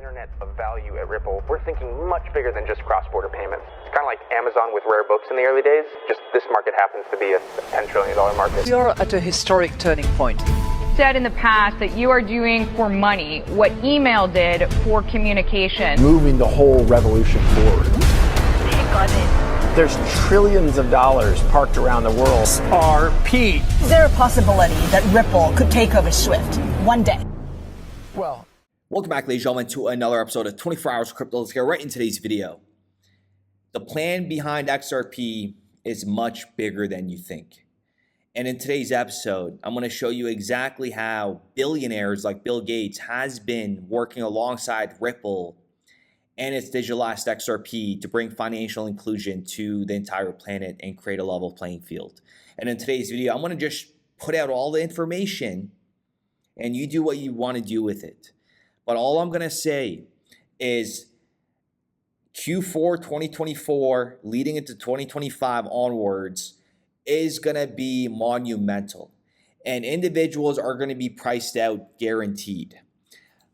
internet of value at Ripple, we're thinking much bigger than just cross-border payments. It's kind of like Amazon with rare books in the early days, just this market happens to be a $10 trillion market. We are at a historic turning point. Said in the past that you are doing for money what email did for communication. Moving the whole revolution forward. Take on it. There's trillions of dollars parked around the world. XRP. Is there a possibility that Ripple could take over Swift one day? Well, welcome back, ladies and gentlemen, to another episode of 24 Hours of Crypto. Let's get right into today's video. The plan behind XRP is much bigger than you think. And in today's episode, I'm going to show you exactly how billionaires like Bill Gates has been working alongside Ripple and its digital asset XRP to bring financial inclusion to the entire planet and create a level playing field. And in today's video, I'm going to just put out all the information and you do what you want to do with it. But all I'm going to say is Q4 2024 leading into 2025 onwards is going to be monumental. And individuals are going to be priced out guaranteed.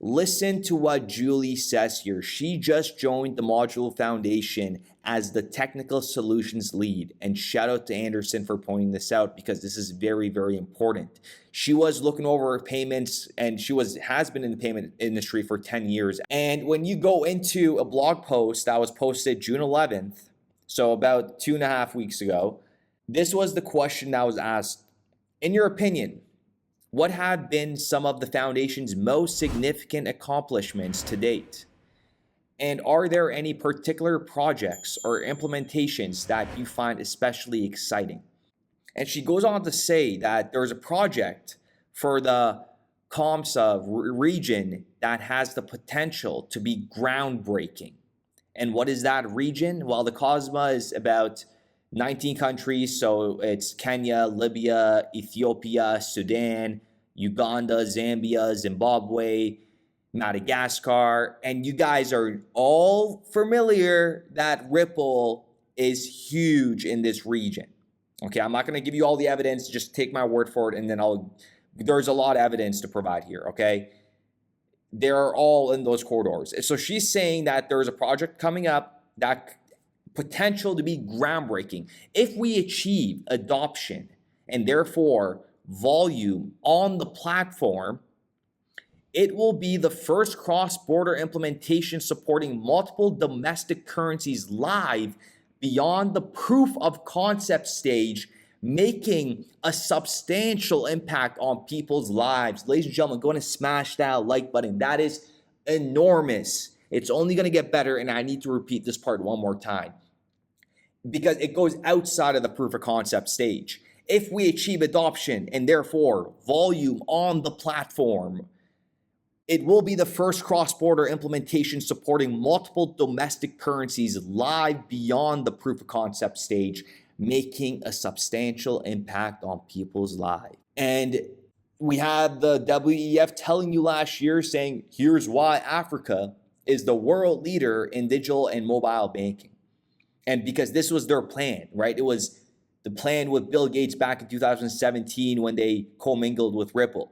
Listen to what Julie says here. She just joined the Module Foundation as the technical solutions lead. And shout out to Anderson for pointing this out because this is very, very important. She was looking over payments and she has been in the payment industry for 10 years. And when you go into a blog post that was posted June 11th, so about 2.5 weeks ago, this was the question that was asked. In your opinion, what have been some of the foundation's most significant accomplishments to date? And are there any particular projects or implementations that you find especially exciting? And she goes on to say that there's a project for the COMSA region that has the potential to be groundbreaking. And what is that region? Well, the COSMA is about 19 countries, so it's Kenya, Libya, Ethiopia, Sudan, Uganda, Zambia, Zimbabwe, Madagascar, and you guys are all familiar that Ripple is huge in this region. Okay, I'm not going to give you all the evidence, just take my word for it, and then there's a lot of evidence to provide here, okay? They're all in those corridors. So she's saying that there's a project coming up that potential to be groundbreaking. If we achieve adoption and therefore volume on the platform, it will be the first cross-border implementation supporting multiple domestic currencies live beyond the proof of concept stage, making a substantial impact on people's lives. Ladies and gentlemen, go ahead and smash that like button. That is enormous. It's only going to get better, and I need to repeat this part one more time because it goes outside of the proof of concept stage. If we achieve adoption and therefore volume on the platform, it will be the first cross-border implementation supporting multiple domestic currencies live beyond the proof of concept stage, making a substantial impact on people's lives. And we had the WEF telling you last year saying, here's why Africa is the world leader in digital and mobile banking. And because this was their plan, right? It was the plan with Bill Gates back in 2017 when they commingled with Ripple.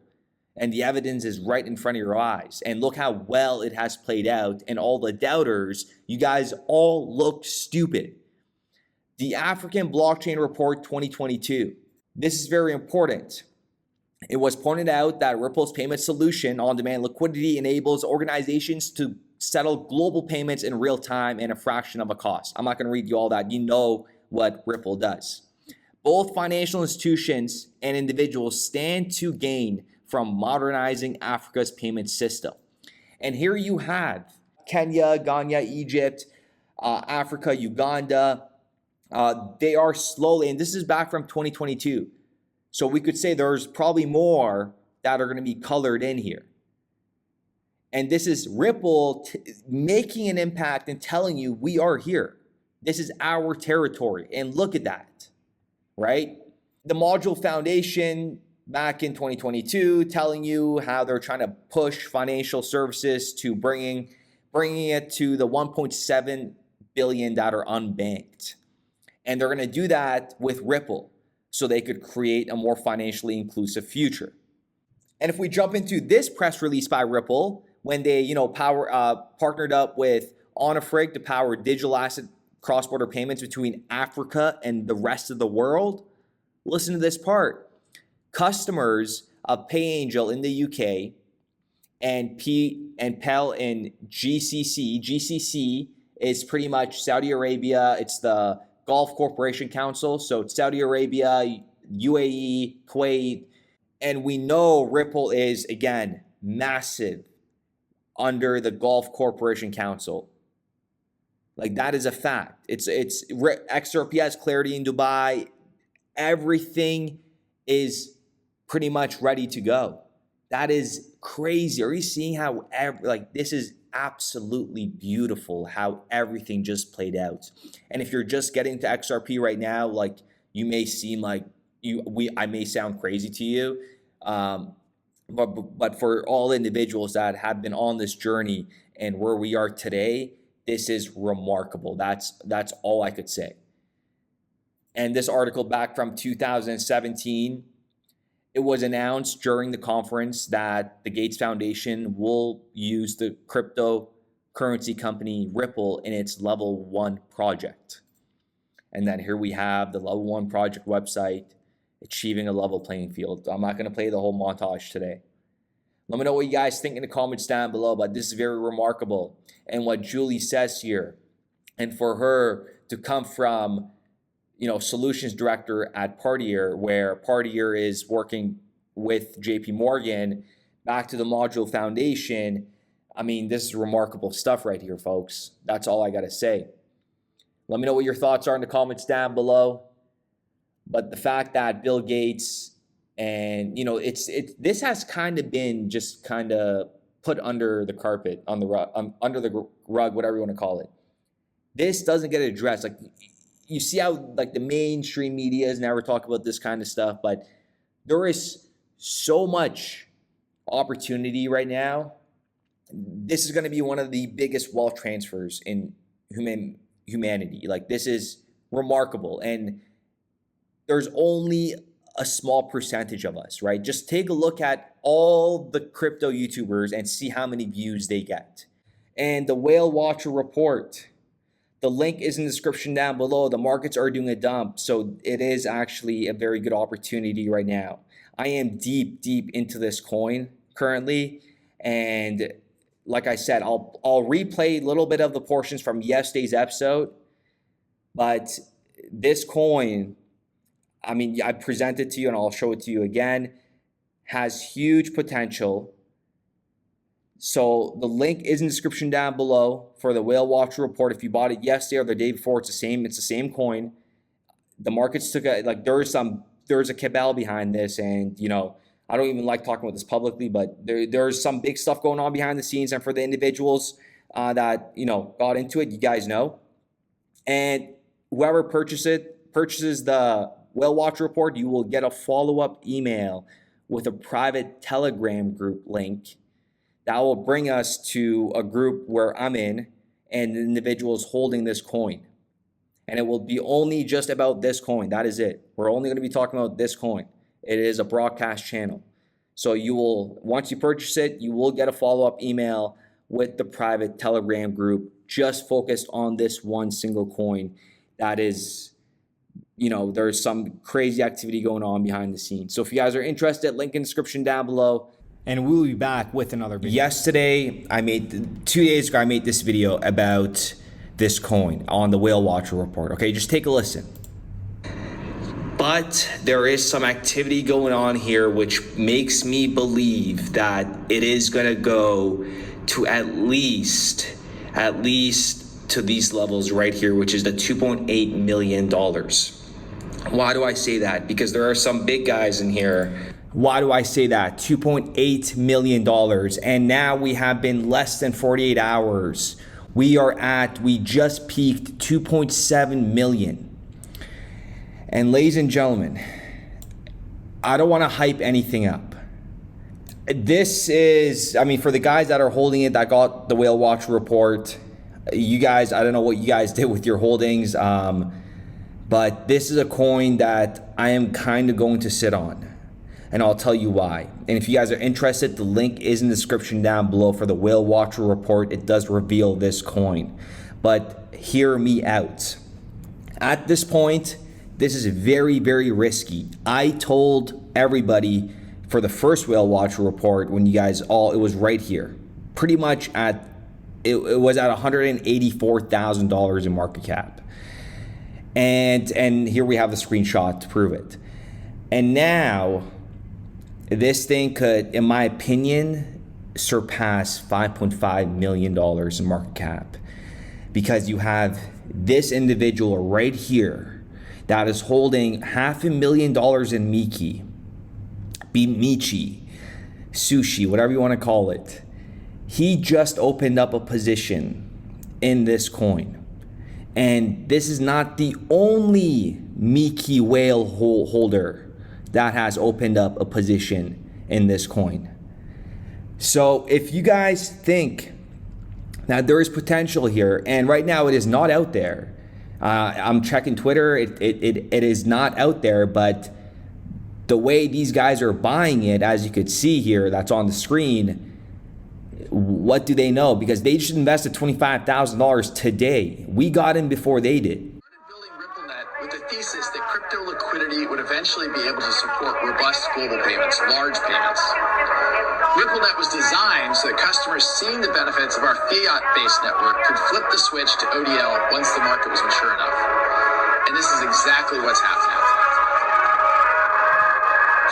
And the evidence is right in front of your eyes. And look how well it has played out. And all the doubters, you guys all look stupid. The African Blockchain Report 2022. This is very important. It was pointed out that Ripple's payment solution, on-demand liquidity, enables organizations to settle global payments in real time and a fraction of a cost. I'm not going to read you all that. You know what Ripple does. Both financial institutions and individuals stand to gain from modernizing Africa's payment system. And here you have Kenya, Ghana, Egypt, Africa, Uganda. They are slowly, and this is back from 2022. So we could say there's probably more that are going to be colored in here. And this is Ripple making an impact and telling you we are here. This is our territory. And look at that, right? The Module Foundation back in 2022 telling you how they're trying to push financial services to bringing it to the 1.7 billion that are unbanked. And they're going to do that with Ripple so they could create a more financially inclusive future. And if we jump into this press release by Ripple, when they, partnered up with Onafrig to power digital asset cross-border payments between Africa and the rest of the world. Listen to this part. Customers of PayAngel in the UK and PEL in GCC. GCC is pretty much Saudi Arabia. It's the Gulf Corporation Council. So it's Saudi Arabia, UAE, Kuwait. And we know Ripple is, again, massive under the Gulf Corporation Council. Like, that is a fact. It's XRP has clarity in Dubai. Everything is pretty much ready to go. That is crazy. Are you seeing how this is absolutely beautiful how everything just played out? And if you're just getting to XRP right now, like, you may seem like I may sound crazy to you, but for all individuals that have been on this journey and where we are today, this is remarkable. That's all I could say. And this article back from 2017, it was announced during the conference that the Gates Foundation will use the cryptocurrency company Ripple in its Level 1 project. And then here we have the Level 1 project website, achieving a level playing field. I'm not going to play the whole montage today. Let me know what you guys think in the comments down below, but this is very remarkable. And what Julie says here, and for her to come from, solutions director at Partier, where Partier is working with JP Morgan, back to the Module Foundation. I mean, this is remarkable stuff right here, folks. That's all I got to say. Let me know what your thoughts are in the comments down below. But the fact that Bill Gates and, this has kind of been just kind of put under the carpet, on the rug, under the rug, whatever you want to call it. This doesn't get addressed. Like, you see how the mainstream media is never talking about this kind of stuff, but there is so much opportunity right now. This is going to be one of the biggest wealth transfers in humanity. Like, this is remarkable. And there's only a small percentage of us, right? Just take a look at all the crypto YouTubers and see how many views they get. And the Whale Watcher report, the link is in the description down below. The markets are doing a dump, so it is actually a very good opportunity right now. I am deep into this coin currently, and like I said, I'll replay a little bit of the portions from yesterday's episode, but this coin, I mean, I present it to you and I'll show it to you again, has huge potential. So the link is in the description down below for the Whale Watcher report. If you bought it yesterday or the day before, it's the same coin. The markets took there's a cabal behind this, and I don't even like talking about this publicly, but there's some big stuff going on behind the scenes, and for the individuals that got into it, you guys know. And whoever purchases the Whale Watcher report, you will get a follow-up email with a private Telegram group link that will bring us to a group where I'm in and the individuals holding this coin. And it will be only just about this coin. That is it. We're only going to be talking about this coin. It is a broadcast channel. So once you purchase it, you will get a follow-up email with the private Telegram group just focused on this one single coin. That is, there's some crazy activity going on behind the scenes. So if you guys are interested, link in the description down below. And we'll be back with another video. Yesterday, 2 days ago, I made this video about this coin on the Whale Watcher report. Okay, just take a listen. But there is some activity going on here which makes me believe that it is going to go to at least to these levels right here, which is the $2.8 million. Why do I say that? Because there are some big guys in here. Why do I say that? $2.8 million. And now we have been less than 48 hours. We just peaked 2.7 million. And ladies and gentlemen, I don't want to hype anything up. This is, for the guys that are holding it, that got the Whale Watcher report, you guys, I don't know what you guys did with your holdings, but this is a coin that I am kind of going to sit on. and I'll tell you why. And if you guys are interested, the link is in the description down below for the Whale Watcher report. It does reveal this coin. But hear me out. At this point, this is very, very risky. I told everybody for the first Whale Watcher report when you guys it was right here. Pretty much it was at $184,000 in market cap. And here we have the screenshot to prove it. And now this thing could, in my opinion, surpass $5.5 million in market cap, because you have this individual right here that is holding $500,000 in Michi, sushi, whatever you want to call it. He just opened up a position in this coin. And this is not the only Mickey whale holder that has opened up a position in this coin. So if you guys think that there is potential here, and right now it is not out there. I'm checking Twitter, it is not out there, but the way these guys are buying it, as you could see here, that's on the screen, what do they know? Because they just invested $25,000 today. We got in before they did. Building RippleNet with the thesis that crypto liquidity would eventually be able to support robust global payments, large payments. RippleNet was designed so that customers seeing the benefits of our fiat-based network could flip the switch to ODL once the market was mature enough. And this is exactly what's happening.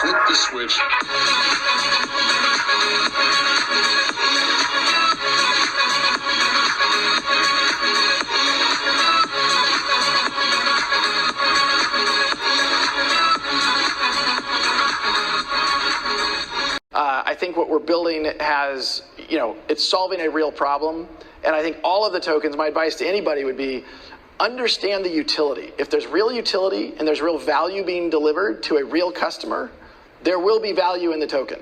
Flip the switch. I think what we're building has, it's solving a real problem. And I think all of the tokens, my advice to anybody would be, understand the utility. If there's real utility and there's real value being delivered to a real customer, there will be value in the token.